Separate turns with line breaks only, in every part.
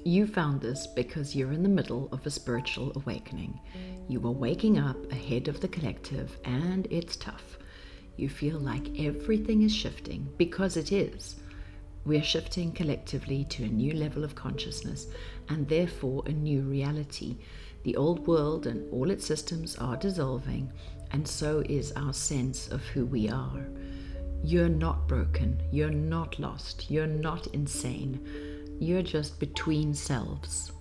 You found this because you're in the middle of a spiritual awakening. You are waking up ahead of the collective, and it's tough. You feel like everything is shifting, because it is. We're shifting collectively to a new level of consciousness, and therefore a new reality. The old world and all its systems are dissolving, and so is our sense of who we are. You're not broken, you're not lost, you're not insane. You're just between selves.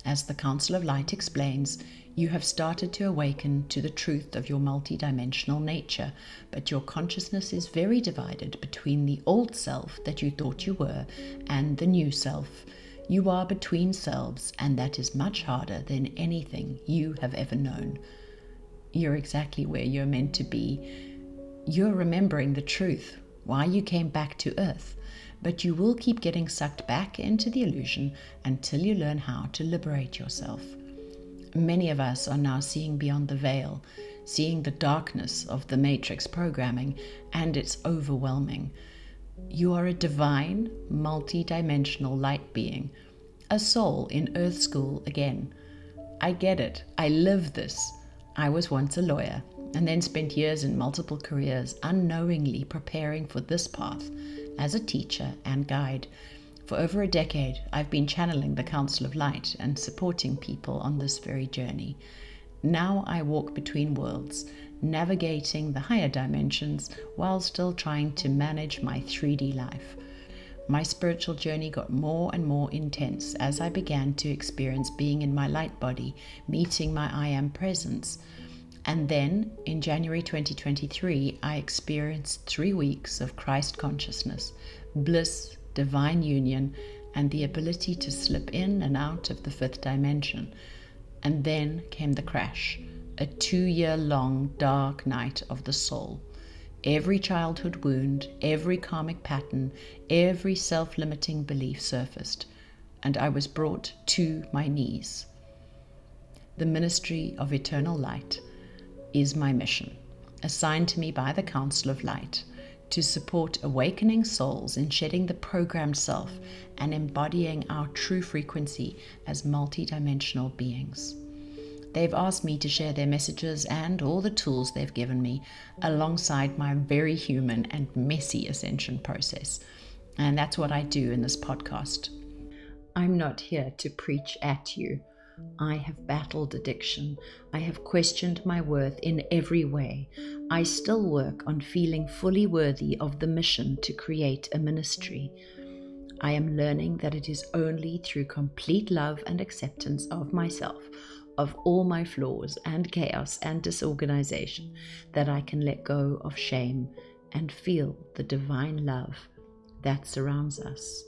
As the Council of Light explains, you have started to awaken to the truth of your multidimensional nature, but your consciousness is very divided between the old self that you thought you were and the new self. You are between selves, and that is much harder than anything you have ever known. You're exactly where you're meant to be. You're remembering the truth, why you came back to Earth, but you will keep getting sucked back into the illusion until you learn how to liberate yourself. Many of us are now seeing beyond the veil, seeing the darkness of the matrix programming, and it's overwhelming. You are a divine, multi-dimensional light being, a soul in Earth School again. I get it. I live this. I was once a lawyer and then spent years in multiple careers unknowingly preparing for this path as a teacher and guide. For over a decade, I've been channeling the Council of Light and supporting people on this very journey. Now I walk between worlds, navigating the higher dimensions while still trying to manage my 3D life. My spiritual journey got more and more intense as I began to experience being in my light body, meeting my I Am presence. And then, in January 2023, I experienced 3 weeks of Christ consciousness, bliss, divine union, and the ability to slip in and out of the 5th dimension. And then came the crash, a 2-year-long dark night of the soul. Every childhood wound, every karmic pattern, every self-limiting belief surfaced, and I was brought to my knees. The ministry of eternal light is my mission, assigned to me by the Council of Light, to support awakening souls in shedding the programmed self and embodying our true frequency as multidimensional beings. They've asked me to share their messages and all the tools they've given me alongside my very human and messy ascension process. And that's what I do in this podcast. I'm not here to preach at you. I have battled addiction. I have questioned my worth in every way. I still work on feeling fully worthy of the mission to create a ministry. I am learning that it is only through complete love and acceptance of myself, of all my flaws and chaos and disorganization, that I can let go of shame and feel the divine love that surrounds us.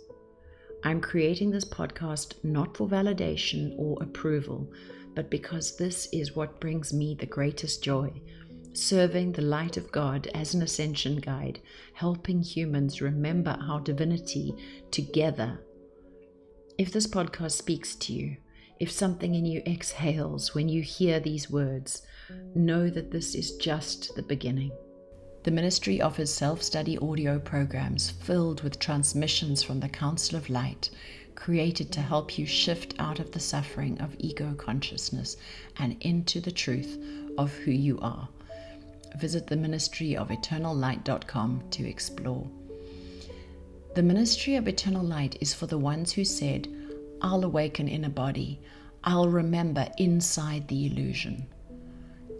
I'm creating this podcast not for validation or approval, but because this is what brings me the greatest joy, serving the light of God as an ascension guide, helping humans remember our divinity together. If this podcast speaks to you, if something in you exhales when you hear these words, know that this is just the beginning. The ministry offers self-study audio programs filled with transmissions from the Council of Light, created to help you shift out of the suffering of ego consciousness and into the truth of who you are. Visit the ministryofeternallight.com to explore. The Ministry of Eternal Light is for the ones who said, I'll awaken in a body. I'll remember inside the illusion.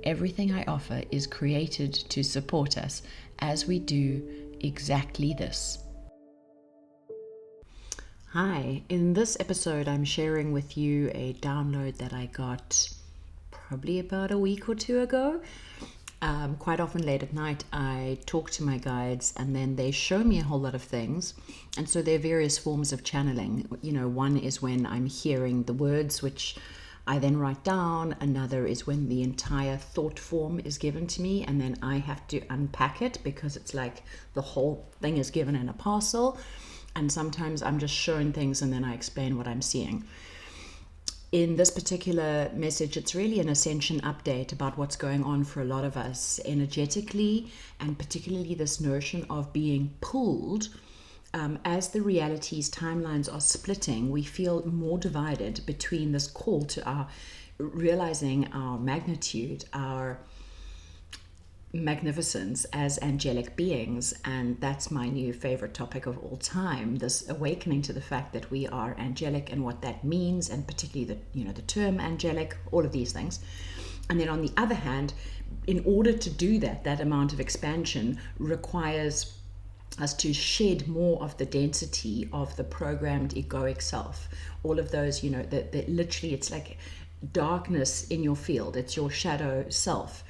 Everything I offer is created to support us as we do exactly this. Hi, in this episode I'm sharing with you a download that I got probably about a week or 2 ago. Quite often late at night I talk to my guides and then they show me a whole lot of things, and so there are various forms of channeling. One is when I'm hearing the words which I then write down. Another is when the entire thought form is given to me and then I have to unpack it because it's like the whole thing is given in a parcel. And sometimes I'm just shown things and then I explain what I'm seeing. In this particular message, it's really an ascension update about what's going on for a lot of us energetically, and particularly this notion of being pulled as the realities timelines are splitting, we feel more divided between this call to our realizing our magnitude, our magnificence as angelic beings. And that's my new favorite topic of all time, this awakening to the fact that we are angelic and what that means, and particularly the term angelic, all of these things. And then on the other hand, in order to do that amount of expansion requires us to shed more of the density of the programmed egoic self. All of those, that literally, it's like darkness in your field. It's your shadow self.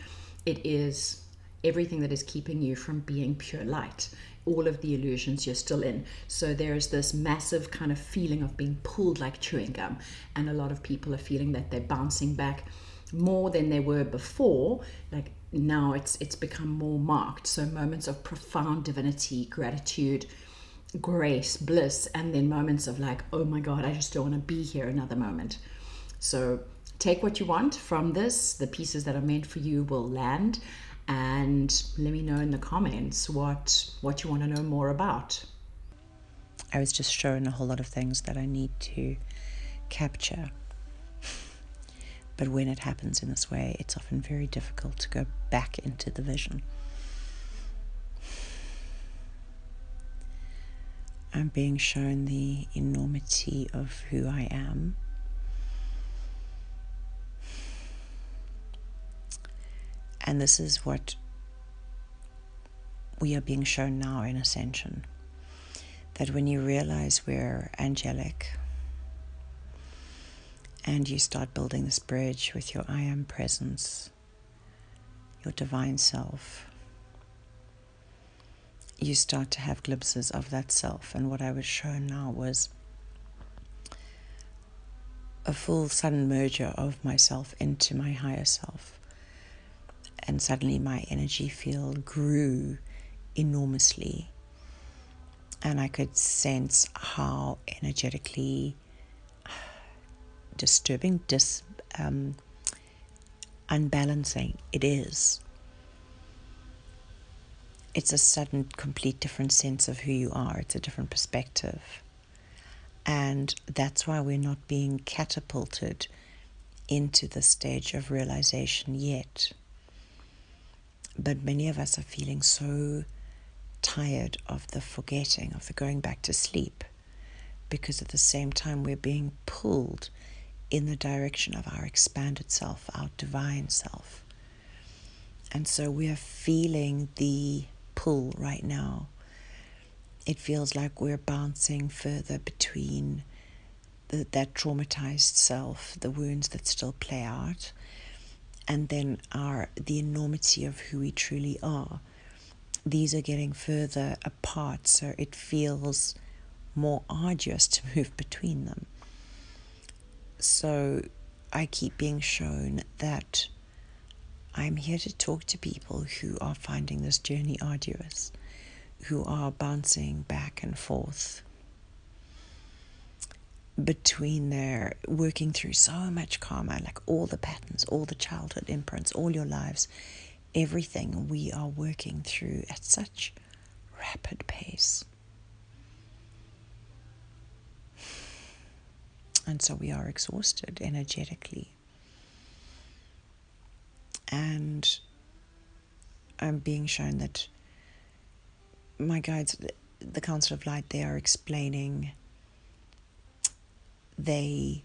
It is everything that is keeping you from being pure light. All of the illusions you're still in. So there's this massive kind of feeling of being pulled like chewing gum. And a lot of people are feeling that they're bouncing back more than they were before. Like now it's become more marked. So moments of profound divinity, gratitude, grace, bliss, and then moments of like, oh my God, I just don't want to be here another moment. So take what you want from this. The pieces that are meant for you will land. And let me know in the comments what you want to know more about.
I was just shown a whole lot of things that I need to capture. But when it happens in this way, it's often very difficult to go back into the vision. I'm being shown the enormity of who I am. And this is what we are being shown now in Ascension. That when you realize we're angelic, and you start building this bridge with your I am presence, your divine self, you start to have glimpses of that self. And what I was shown now was a full sudden merger of myself into my higher self. And suddenly my energy field grew enormously. And I could sense how energetically disturbing, unbalancing it is. It's a sudden, complete different sense of who you are. It's a different perspective. And that's why we're not being catapulted into the stage of realization yet. But many of us are feeling so tired of the forgetting, of the going back to sleep, because at the same time we're being pulled in the direction of our expanded self, our divine self. And so we are feeling the pull right now. It feels like we're bouncing further between that traumatized self, the wounds that still play out, and then the enormity of who we truly are. These are getting further apart, so it feels more arduous to move between them. So I keep being shown that I'm here to talk to people who are finding this journey arduous, who are bouncing back and forth between their working through so much karma, like all the patterns, all the childhood imprints, all your lives, everything we are working through at such rapid pace. And so we are exhausted energetically. And I'm being shown that my guides, the Council of Light, they are explaining this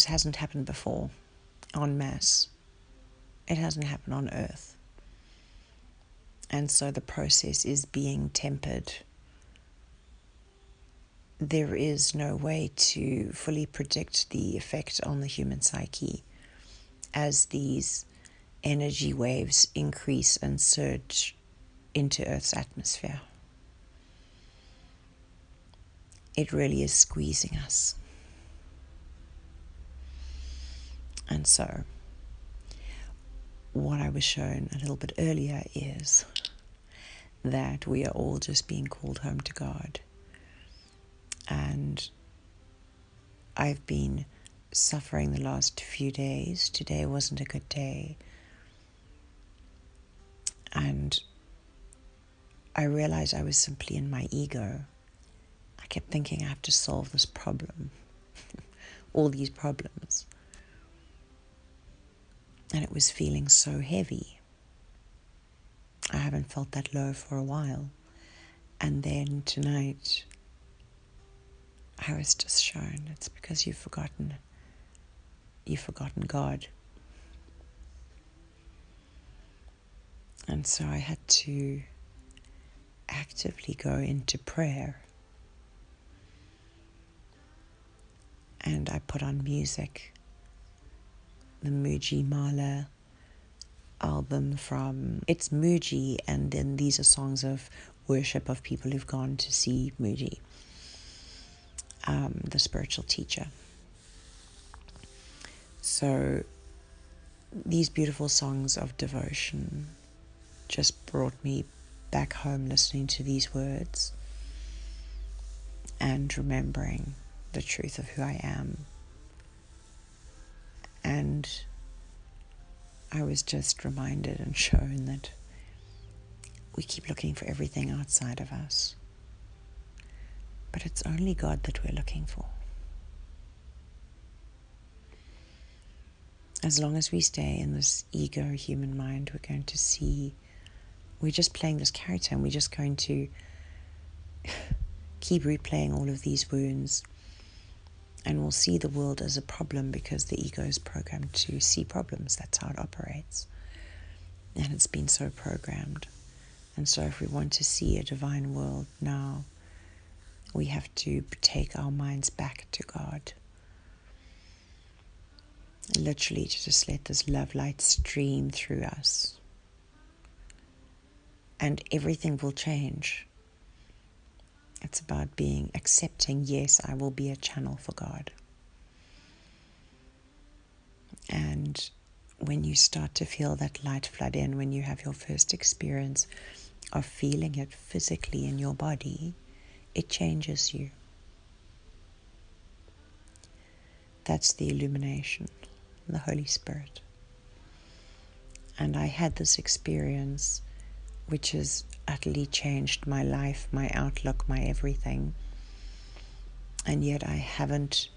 hasn't happened before en masse. It hasn't happened on Earth. And so the process is being tempered. There is no way to fully predict the effect on the human psyche as these energy waves increase and surge into Earth's atmosphere. It really is squeezing us. And so, what I was shown a little bit earlier is that we are all just being called home to God. And I've been suffering the last few days. Today wasn't a good day. And I realized I was simply in my ego. I kept thinking I have to solve this problem, all these problems. And it was feeling so heavy. I haven't felt that low for a while. And then tonight, I was just shown it's because you've forgotten God. And so I had to actively go into prayer. And I put on music, the Muji Mala album it's Muji, and then these are songs of worship of people who've gone to see Muji, the spiritual teacher. So these beautiful songs of devotion just brought me back home, listening to these words and remembering the truth of who I am. And I was just reminded and shown that we keep looking for everything outside of us, but it's only God that we're looking for. As long as we stay in this ego human mind, we're just playing this character, and we're just going to keep replaying all of these wounds, and we'll see the world as a problem because the ego is programmed to see problems. That's how it operates. And it's been so programmed. And so if we want to see a divine world now, we have to take our minds back to God. Literally to just let this love light stream through us. And everything will change. It's about accepting, yes, I will be a channel for God. And when you start to feel that light flood in, when you have your first experience of feeling it physically in your body, it changes you. That's the illumination, the Holy Spirit. And I had this experience which has utterly changed my life, my outlook, my everything. And yet I haven't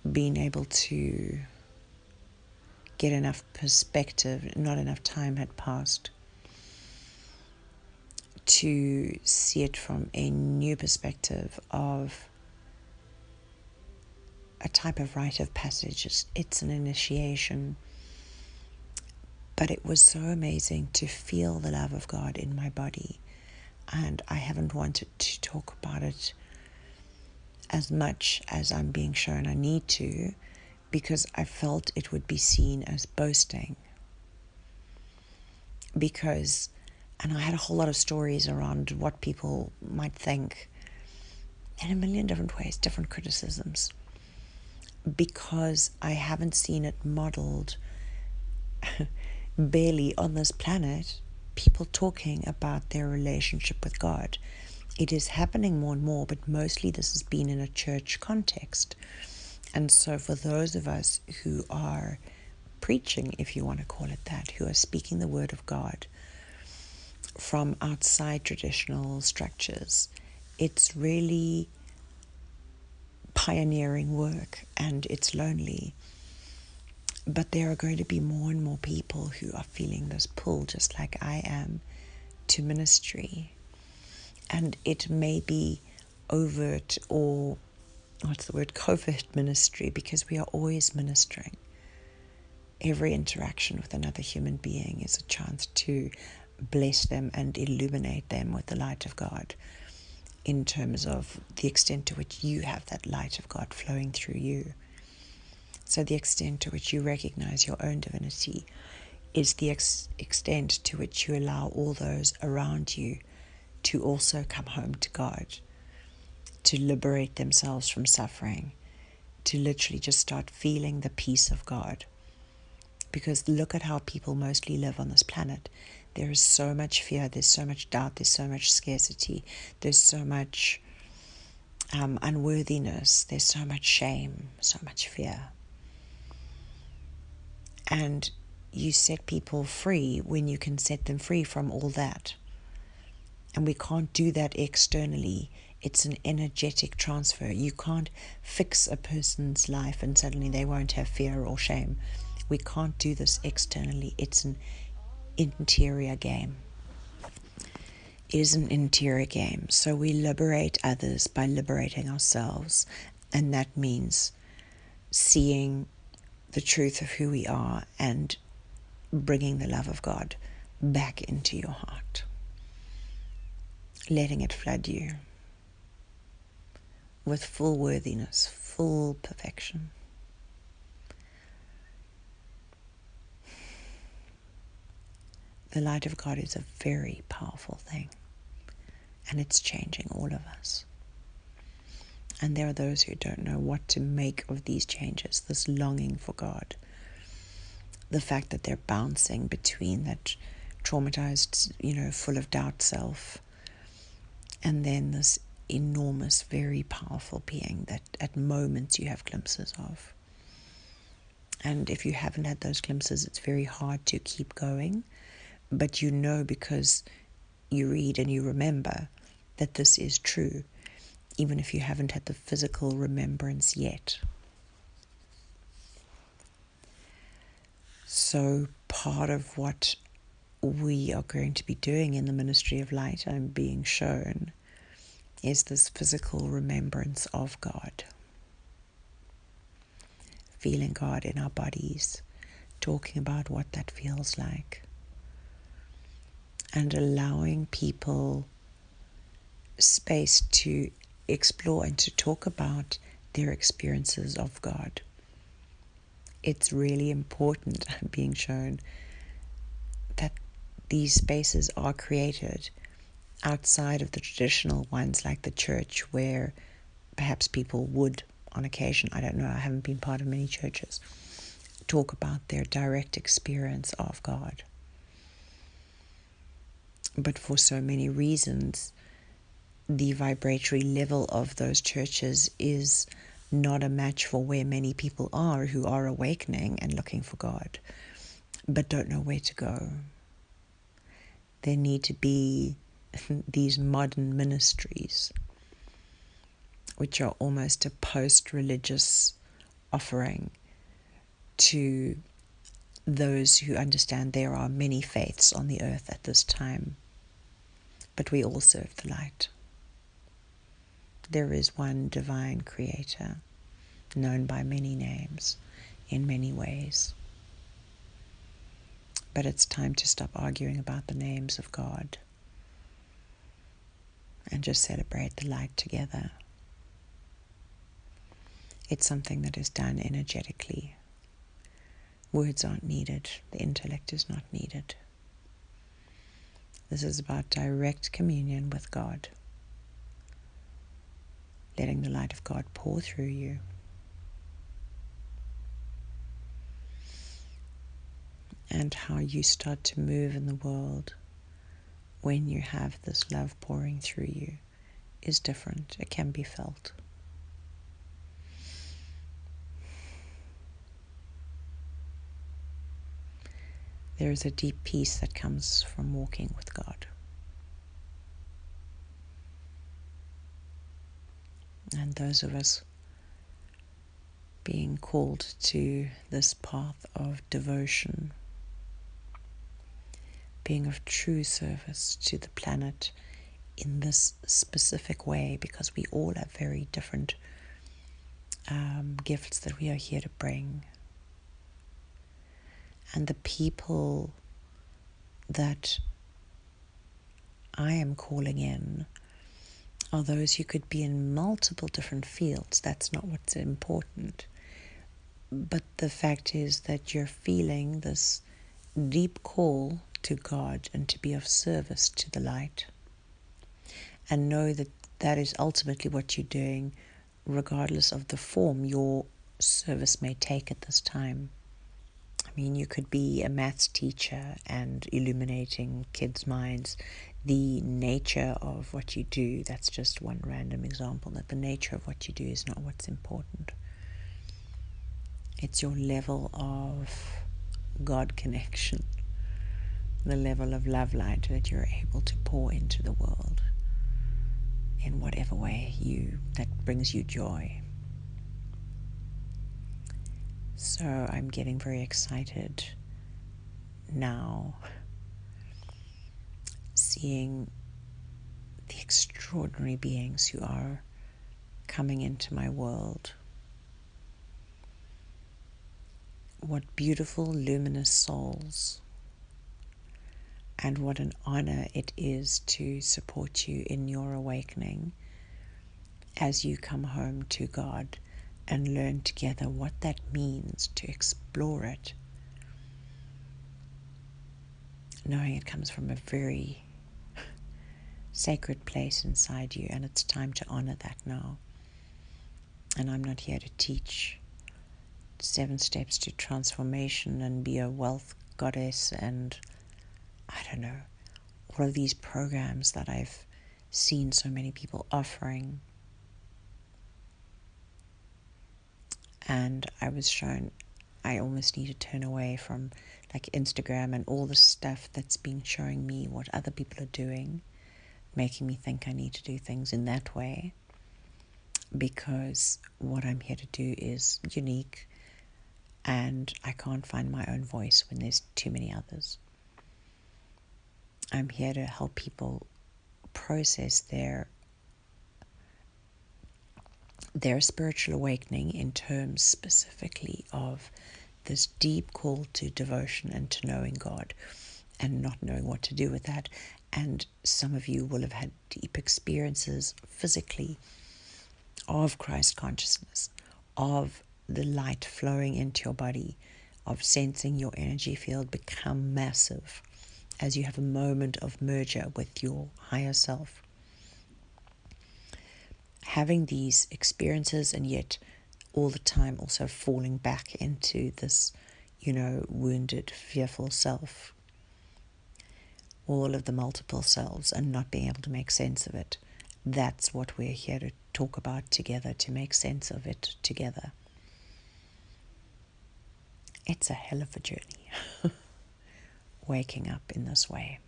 been able to get enough perspective, not enough time had passed to see it from a new perspective of a type of rite of passage. It's an initiation. But it was so amazing to feel the love of God in my body. And I haven't wanted to talk about it as much as I'm being shown I need to, because I felt it would be seen as boasting. And I had a whole lot of stories around what people might think in a million different ways, different criticisms, because I haven't seen it modeled barely on this planet, people talking about their relationship with God. It is happening more and more, but mostly this has been in a church context. And so for those of us who are preaching, if you want to call it that, who are speaking the word of God from outside traditional structures, it's really pioneering work, and it's lonely. But there are going to be more and more people who are feeling this pull, just like I am, to ministry. And it may be overt or, covert ministry, because we are always ministering. Every interaction with another human being is a chance to bless them and illuminate them with the light of God, in terms of the extent to which you have that light of God flowing through you. So the extent to which you recognize your own divinity is the extent to which you allow all those around you to also come home to God, to liberate themselves from suffering, to literally just start feeling the peace of God. Because look at how people mostly live on this planet. There is so much fear, there's so much doubt, there's so much scarcity, there's so much unworthiness, there's so much shame, so much fear. And you set people free when you can set them free from all that. And we can't do that externally. It's an energetic transfer. You can't fix a person's life and suddenly they won't have fear or shame. We can't do this externally. It's an interior game. It is an interior game. So we liberate others by liberating ourselves. And that means seeing the truth of who we are and bringing the love of God back into your heart. Letting it flood you with full worthiness, full perfection. The light of God is a very powerful thing, and it's changing all of us. And there are those who don't know what to make of these changes, this longing for God, the fact that they're bouncing between that traumatized, full of doubt self, and then this enormous, very powerful being that at moments you have glimpses of. And if you haven't had those glimpses, it's very hard to keep going. But because you read and you remember that this is true, even if you haven't had the physical remembrance yet. So part of what we are going to be doing in the Ministry of Light, I'm being shown, is this physical remembrance of God. Feeling God in our bodies, talking about what that feels like, and allowing people space to explore and to talk about their experiences of God. It's really important, I'm being shown, that these spaces are created outside of the traditional ones like the church, where perhaps people would, on occasion, I don't know, I haven't been part of many churches, talk about their direct experience of God. But for so many reasons, the vibratory level of those churches is not a match for where many people are who are awakening and looking for God, but don't know where to go. There need to be these modern ministries, which are almost a post-religious offering to those who understand there are many faiths on the earth at this time, but we all serve the light. There is one divine creator, known by many names, in many ways. But it's time to stop arguing about the names of God and just celebrate the light together. It's something that is done energetically. Words aren't needed. The intellect is not needed. This is about direct communion with God. Letting the light of God pour through you. And how you start to move in the world when you have this love pouring through you is different. It can be felt. There is a deep peace that comes from walking with God. And those of us being called to this path of devotion, being of true service to the planet in this specific way, because we all have very different gifts that we are here to bring. And the people that I am calling in are those who could be in multiple different fields. That's not what's important. But the fact is that you're feeling this deep call to God and to be of service to the light. And know that that is ultimately what you're doing, regardless of the form your service may take at this time. I mean, you could be a maths teacher and illuminating kids' minds. The nature of what you do, that's just one random example, that the nature of what you do is not what's important. It's your level of God connection the level of love light that you're able to pour into the world in whatever way that brings you joy. So I'm getting very excited now, seeing the extraordinary beings who are coming into my world. What beautiful, luminous souls. And what an honor it is to support you in your awakening as you come home to God and learn together what that means, to explore it, knowing it comes from a very sacred place inside you, and it's time to honor that now. And I'm not here to teach 7 steps to transformation and be a wealth goddess and I don't know, all of these programs that I've seen so many people offering. And I was shown I almost need to turn away from like Instagram and all the stuff that's been showing me what other people are doing, making me think I need to do things in that way, because what I'm here to do is unique and I can't find my own voice when there's too many others. I'm here to help people process their spiritual awakening in terms specifically of this deep call to devotion and to knowing God and not knowing what to do with that. And some of you will have had deep experiences physically of Christ consciousness, of the light flowing into your body, of sensing your energy field become massive as you have a moment of merger with your higher self. Having these experiences and yet all the time also falling back into this, wounded, fearful self. All of the multiple selves and not being able to make sense of it. That's what we're here to talk about together, to make sense of it together. It's a hell of a journey, waking up in this way.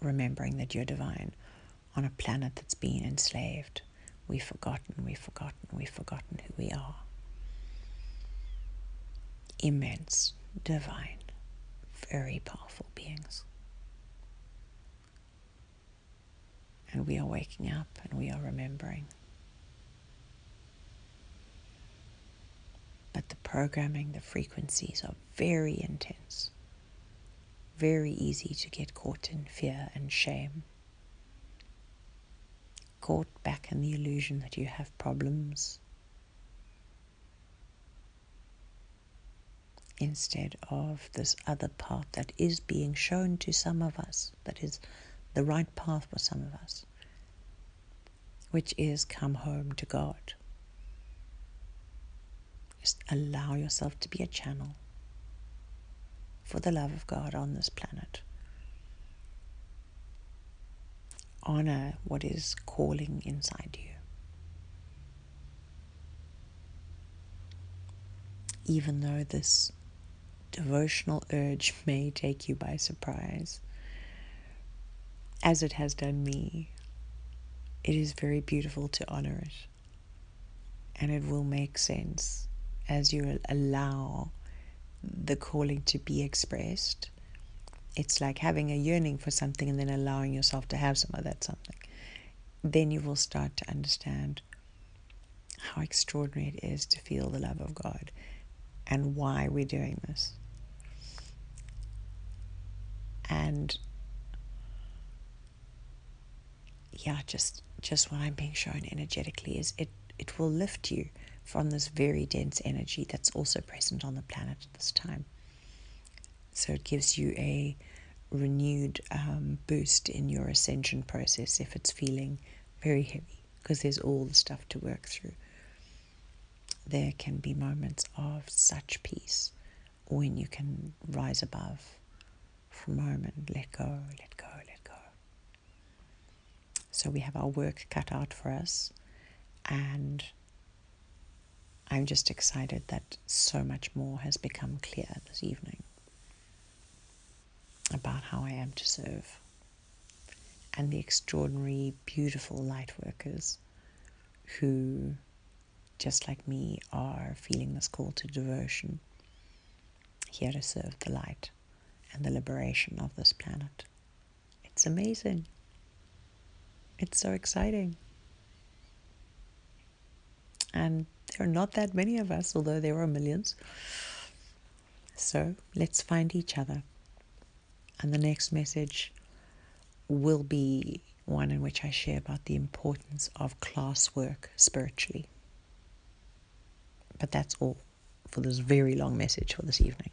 Remembering that you're divine on a planet that's been enslaved. We've forgotten who we are. Immense, divine, very powerful beings. And we are waking up and we are remembering. But the programming, the frequencies are very intense. Very easy to get caught in fear and shame. Caught back in the illusion that you have problems, instead of this other path that is being shown to some of us, that is the right path for some of us, which is come home to God. Just allow yourself to be a channel for the love of God on this planet. Honor what is calling inside you. Even though this devotional urge may take you by surprise, as it has done me, it is very beautiful to honor it. And it will make sense as you allow the calling to be expressed. It's like having a yearning for something and then allowing yourself to have some of that something. Then you will start to understand how extraordinary it is to feel the love of God and why we're doing this. And just what I'm being shown energetically is it will lift you from this very dense energy that's also present on the planet at this time. So it gives you a renewed boost in your ascension process if it's feeling very heavy, because there's all the stuff to work through. There can be moments of such peace when you can rise above for a moment, let go, let go, let go. So we have our work cut out for us, and I'm just excited that so much more has become clear this evening. about how I am to serve, and the extraordinary, beautiful light workers who, just like me, are feeling this call to devotion, here to serve the light and the liberation of this planet. It's amazing. It's so exciting. And there are not that many of us, although there are millions. So let's find each other. And the next message will be one in which I share about the importance of classwork spiritually. But that's all for this very long message for this evening.